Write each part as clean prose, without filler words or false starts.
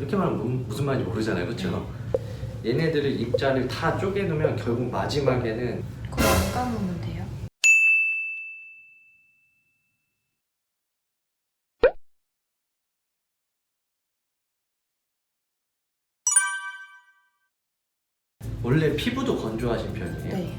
이렇게 말하면 무슨 말인지 모르잖아요, 그렇죠? 얘네들을 입자를 다 쪼개놓으면 결국 마지막에는 그거 안 감으면 돼요? 원래 피부도 건조하신 편이에요? 네.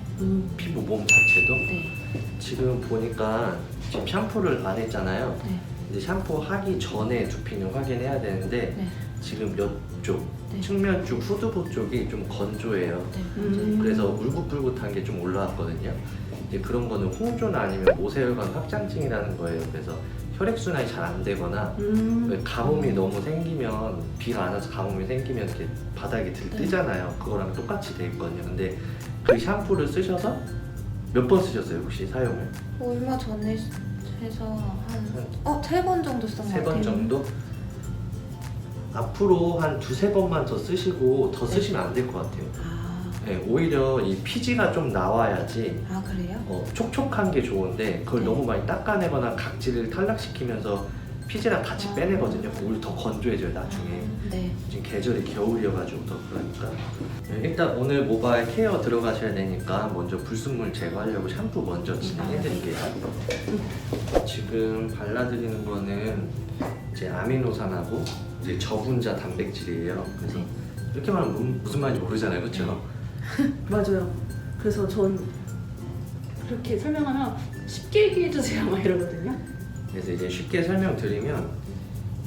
피부 몸 자체도? 네. 지금 보니까 지금 샴푸를 안 했잖아요. 네. 이제 샴푸 하기 전에 두피는 확인해야 되는데 네. 지금 이쪽 네. 측면 쪽 후두부 쪽이 좀 건조해요. 네. 그래서 울긋불긋한 게 좀 올라왔거든요. 이제 그런 거는 홍조나 아니면 모세혈관 확장증이라는 거예요. 그래서 혈액순환이 잘 안 되거나 가뭄이 너무 생기면, 비가 안 와서 가뭄이 생기면 이렇게 바닥에 들뜨잖아요. 그거랑 똑같이 돼 있거든요. 근데 그 샴푸를 쓰셔서 몇 번 쓰셨어요, 혹시 사용을? 얼마 전에 해서 한 3번 정도 쓴 것 같아요. 3번 정도? 앞으로 한 2-3번만 더 쓰시고 더 쓰시면 안 될 것 같아요. 네, 오히려 이 피지가 좀 나와야지 그래요? 촉촉한 게 좋은데 그걸 네. 너무 많이 닦아내거나 각질을 탈락시키면서 피지랑 같이 빼내거든요. 오히려 더 건조해져요, 나중에. 네. 지금 계절이 겨울이어가지고 더 그러니까. 네, 일단 오늘 모발 케어 들어가셔야 되니까 먼저 불순물 제거하려고 샴푸 먼저 진행해드릴게요. 지금 발라드리는 거는 이제 아미노산하고 이제 저분자 단백질이에요. 그래서 네. 이렇게 말하면 무슨 말인지 모르잖아요, 그렇죠? 맞아요. 그래서 전 그렇게 설명하면 쉽게 얘기해 주세요 막 이러거든요. 그래서 이제 쉽게 설명드리면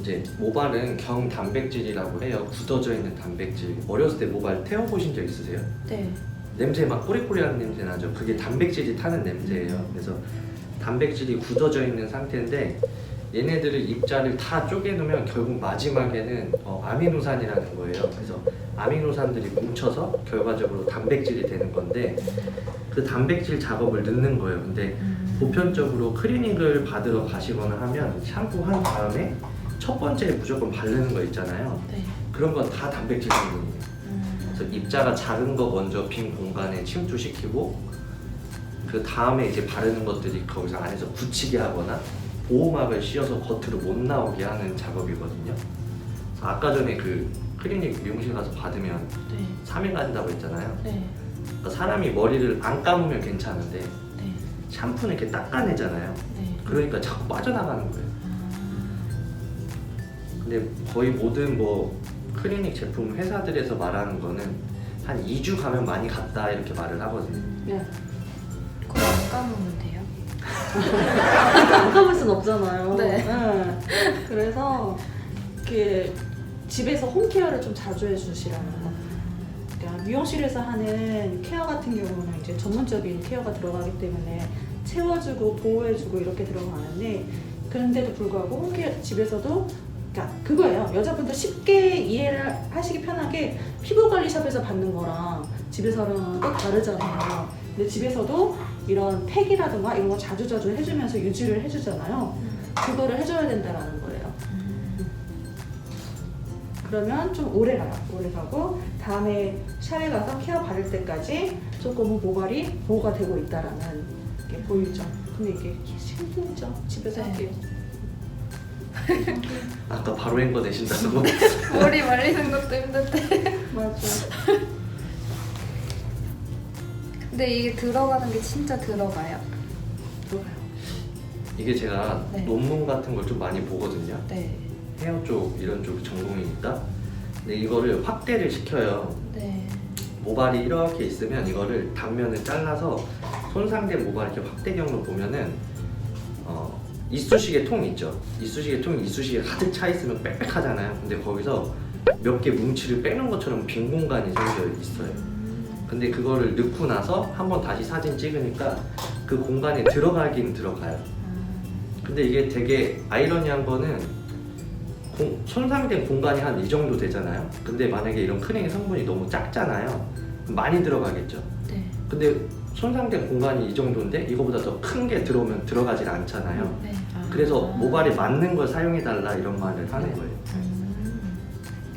이제 모발은 경단백질이라고 해요. 굳어져 있는 단백질. 어렸을 때 모발 태워보신 적 있으세요? 네. 냄새 막 꼬리꼬리한 냄새 나죠. 그게 단백질이 타는 냄새예요. 그래서 단백질이 굳어져 있는 상태인데 얘네들을 입자를 다 쪼개놓으면 결국 마지막에는 아미노산이라는 거예요. 그래서 아미노산들이 뭉쳐서 결과적으로 단백질이 되는 건데 그 단백질 작업을 넣는 거예요. 근데 보편적으로 클리닉을 받으러 가시거나 하면 샴푸한 다음에 첫 번째 무조건 바르는 거 있잖아요. 네. 그런 건 다 단백질 성분이에요. 그래서 입자가 작은 거 먼저 빈 공간에 침투시키고 그 다음에 이제 바르는 것들이 거기서 안에서 굳히게 하거나 보호막을 씌워서 겉으로 못 나오게 하는 작업이거든요. 그래서 아까 전에 그 클리닉 미용실 가서 받으면 네. 3일 간다고 했잖아요. 네. 그러니까 사람이 머리를 안 감으면 괜찮은데 네. 샴푸는 이렇게 닦아내잖아요. 네. 그러니까 자꾸 빠져나가는 거예요. 근데 거의 모든 뭐 클리닉 제품 회사들에서 말하는 거는 한 2주 가면 많이 갔다 이렇게 말을 하거든요. 네. 그거 안 감으면 돼요? 안 감을 순 없잖아요. 네. 그래서 이렇게 집에서 홈케어를 좀 자주 해주시라는 거. 그러니까 미용실에서 하는 케어 같은 경우는 이제 전문적인 케어가 들어가기 때문에 채워주고 보호해주고 이렇게 들어가는데 그런데도 불구하고 홈케어 집에서도 그러니까 그거예요. 여자분들 쉽게 이해를 하시기 편하게 피부관리샵에서 받는 거랑 집에서는 또 다르잖아요. 근데 집에서도 이런 팩이라든가 이런 거 자주자주 해주면서 유지를 해주잖아요. 그거를 해줘야 된다라는 거예요. 그러면 좀 오래 가요. 오래 가고 다음에 샵에 가서 케어 받을 때까지 조금은 모발이 보호가 되고 있다라는 게 보이죠. 근데 이게 힘들죠. 집에서 네. 하기에. 아까 바로 헹궈 내신다고? 머리 말리는 것도 힘든데. 맞아. 근데 이게 들어가는 게 진짜 들어가요? 들어가요. 이게 제가 네. 논문 같은 걸 좀 많이 보거든요. 네. 헤어 쪽 이런 쪽 전공이니까. 근데 이거를 확대를 시켜요. 네. 모발이 이렇게 있으면 이거를 단면을 잘라서 손상된 모발 이렇게 확대경으로 보면은 이쑤시개 통 있죠. 이쑤시개 통이 이쑤시개 가득 차 있으면 빽빽하잖아요. 근데 거기서 몇 개 뭉치를 빼는 것처럼 빈 공간이 생겨 있어요. 근데 그거를 넣고 나서 한번 다시 사진 찍으니까 그 공간에 들어가긴 들어가요. 근데 이게 되게 아이러니한 거는 손상된 공간이 한 이 정도 되잖아요. 근데 만약에 이런 크림 성분이 너무 작잖아요. 그럼 많이 들어가겠죠. 네. 근데 손상된 공간이 이 정도인데 이거보다 더 큰 게 들어오면 들어가질 않잖아요. 네. 그래서 모발에 맞는 걸 사용해달라 이런 말을 하는 거예요.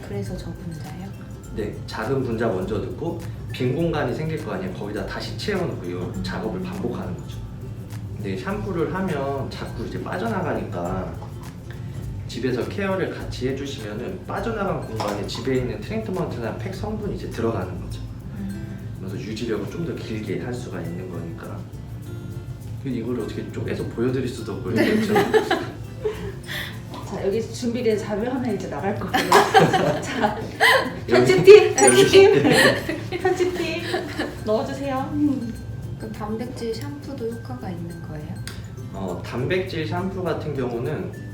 그래서 저 분자요? 네, 작은 분자 먼저 넣고 빈 공간이 생길 거 아니에요. 거기다 다시 채워놓고 이 작업을 반복하는 거죠. 근데 샴푸를 하면 자꾸 이제 빠져나가니까 집에서 케어를 같이 해주시면은 빠져나간 공간에 집에 있는 트리트먼트나 팩 성분이 이제 들어가는 거죠. 그래서 유지력을 좀 더 길게 할 수가 있는 거니까. 이걸 어떻게 쪼개서 보여드릴 수도 없고 그렇죠. 자, 여기 준비된 자료하면 이제 나갈 거고요. 자, 여기- 편집팀, 여기- 편집팀 넣어주세요. 그 단백질 샴푸도 효과가 있는 거예요? 단백질 샴푸 같은 경우는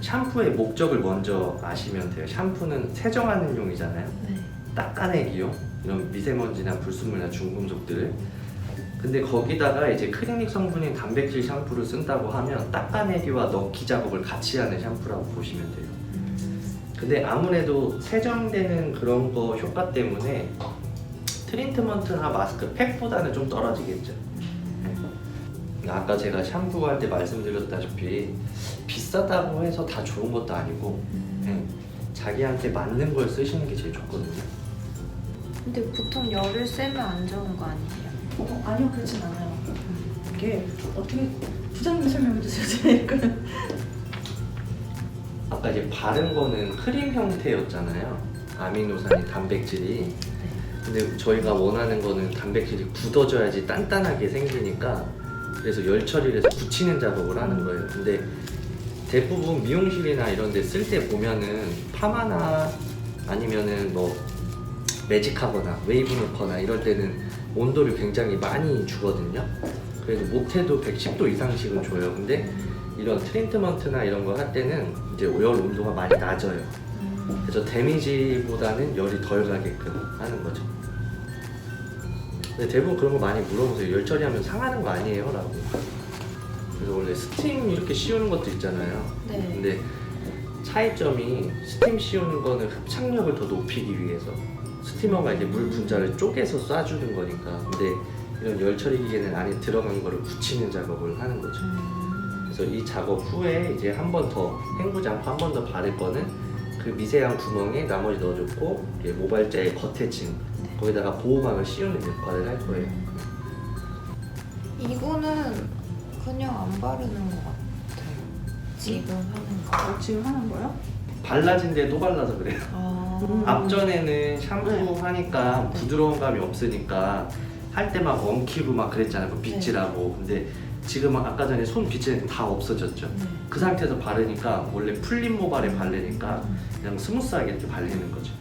샴푸의 목적을 먼저 아시면 돼요. 샴푸는 세정하는 용이잖아요. 네. 닦아내기용, 이런 미세먼지나 불순물이나 중금속들을. 근데 거기다가 이제 클리닉 성분인 단백질 샴푸를 쓴다고 하면 닦아내기와 넣기 작업을 같이 하는 샴푸라고 보시면 돼요. 근데 아무래도 세정되는 그런 거 효과 때문에 트리트먼트나 마스크 팩보다는 좀 떨어지겠죠. 아까 제가 샴푸할 때 말씀드렸다시피 비싸다고 해서 다 좋은 것도 아니고 자기한테 맞는 걸 쓰시는 게 제일 좋거든요. 근데 보통 열을 쐬면 안 좋은 거 아니에요? 아니요, 그렇진 않아요. 이게 어떻게 부장님 설명해 주세요. 이거는. 아까 이제 바른 거는 크림 형태였잖아요. 아미노산이 단백질이. 근데 저희가 원하는 거는 단백질이 굳어져야지 단단하게 생기니까 그래서 열 처리를 해서 굳히는 작업을 하는 거예요. 근데 대부분 미용실이나 이런 데 쓸 때 보면은 파마나 아니면은 뭐 매직하거나 웨이브 넣거나 이럴 때는 온도를 굉장히 많이 주거든요. 그래도 못해도 110도 이상씩은 줘요. 근데 이런 트리트먼트나 이런 거 할 때는 이제 열 온도가 많이 낮아요. 그래서 데미지보다는 열이 덜 가게끔 하는 거죠. 근데 대부분 그런 거 많이 물어보세요. 열 처리하면 상하는 거 아니에요? 라고. 그래서 원래 스팀 이렇게 씌우는 것도 있잖아요. 네. 근데 차이점이 스팀 씌우는 거는 흡착력을 더 높이기 위해서 스티머가 이제 물 분자를 쪼개서 쏴주는 거니까. 근데 이런 열 처리 기계는 안에 들어간 거를 굳히는 작업을 하는 거죠. 그래서 이 작업 후에 이제 한 번 더 헹구장판 한 번 더 바를 거는 그 미세한 구멍에 나머지 넣어줬고 모발자의 겉에 층 거기다가 보호막을 씌우는 역할을 할 거예요. 이거는 그냥 안 바르는 것 같아요. 지금 하는 거. 지금 하는 거요? 발라진데 또 발라서 그래요. 아. 앞전에는 샴푸 하니까 부드러운 감이 없으니까 할 때 막 엉키고 막 그랬잖아요. 뭐 빗질하고. 근데 지금은 아까 전에 손 빗질이 다 없어졌죠. 네. 그 상태에서 바르니까 원래 풀린 모발에 바르니까 그냥 스무스하게 이렇게 바르는 거죠.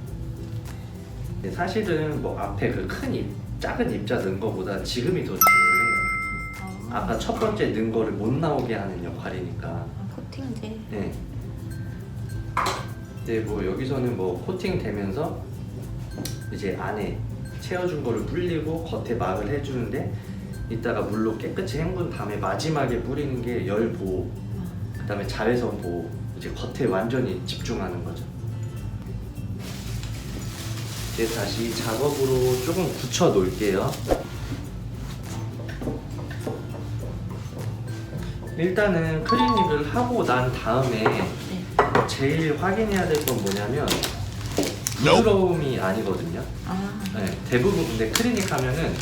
근데 사실은 뭐 앞에 그 큰 입, 작은 입자 넣은 거보다 지금이 더 중요해요. 아까 첫 번째 넣은 거를 못 나오게 하는 역할이니까. 코팅제. 네. 근데 뭐 여기서는 뭐 코팅 되면서 이제 안에 채워준 거를 불리고 겉에 막을 해주는데 이따가 물로 깨끗이 헹군 다음에 마지막에 뿌리는 게 열 보호, 그 다음에 자외선 보호, 이제 겉에 완전히 집중하는 거죠. 이제 다시 작업으로 조금 굳혀 놓을게요. 일단은 클리닉을 하고 난 다음에 제일 확인해야 될 건 뭐냐면 부드러움이 아니거든요. 네, 대부분 근데 클리닉 하면은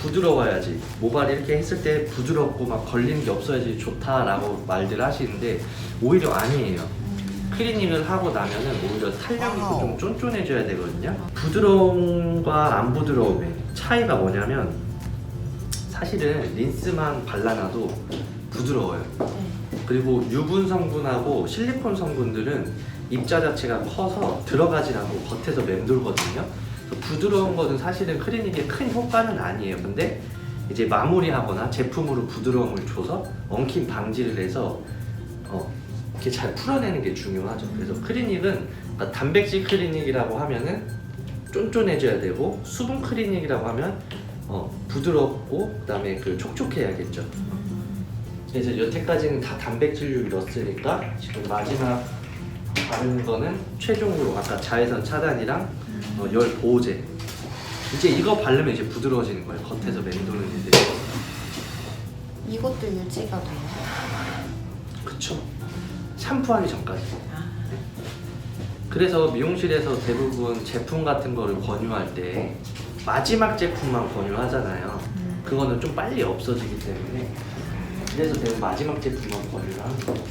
부드러워야지 모발 이렇게 했을 때 부드럽고 막 걸리는 게 없어야지 좋다라고 말들 하시는데 오히려 아니에요. 클리닉을 하고 나면은 오히려 탄력 있고 좀 쫀쫀해져야 되거든요. 부드러움과 안 부드러움의 차이가 뭐냐면 사실은 린스만 발라놔도 부드러워요. 그리고 유분 성분하고 실리콘 성분들은 입자 자체가 커서 들어가진 않고 겉에서 맴돌거든요. 부드러운 거는 사실은 클리닉에 큰 효과는 아니에요. 근데 이제 마무리하거나 제품으로 부드러움을 줘서 엉킴 방지를 해서 이렇게 잘 풀어내는 게 중요하죠. 그래서 클리닉은 그러니까 단백질 클리닉이라고 하면은 쫀쫀해져야 되고 수분 클리닉이라고 하면 부드럽고 그다음에 그 촉촉해야겠죠. 그래서 여태까지는 다 단백질류 넣었으니까 지금 마지막 바르는 거는 최종으로 아까 자외선 차단이랑 열 보호제. 이제 이거 바르면 이제 부드러워지는 거예요. 겉에서 맴도는 애들이. 이것도 유지가 돼요? 그쵸. 샴푸하기 전까지. 그래서 미용실에서 대부분 제품 같은 거를 권유할 때 마지막 제품만 권유하잖아요. 그거는 좀 빨리 없어지기 때문에 그래서 대부분 마지막 제품만 권유를 하는 거예요.